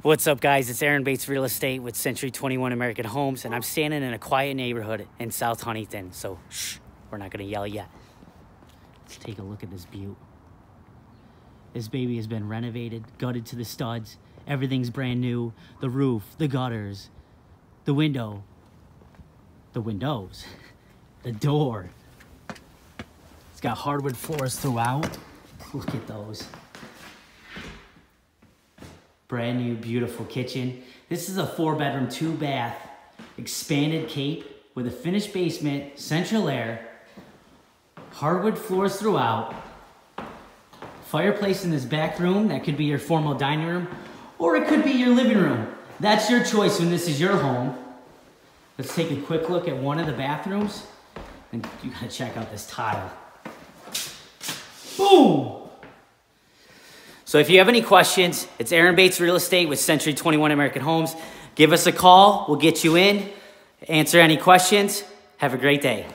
What's up, guys? It's Aaron Bates Real Estate with Century 21 American Homes, and I'm standing in a quiet neighborhood in South Huntington, so shh, we're not gonna yell yet. Let's take a look at this beaut. This baby has been renovated, gutted to the studs. Everything's brand new. The roof, the gutters, the windows, the door. It's got hardwood floors throughout. Look at those. Brand new, beautiful kitchen. This is a 4-bedroom, 2-bath, expanded cape with a finished basement, central air, hardwood floors throughout, fireplace in this back room. That could be your formal dining room, or it could be your living room. That's your choice when this is your home. Let's take a quick look at one of the bathrooms, and you gotta check out this tile. Boom! So if you have any questions, it's Aaron Bates Real Estate with Century 21 American Homes. Give us a call. We'll get you in, answer any questions. Have a great day.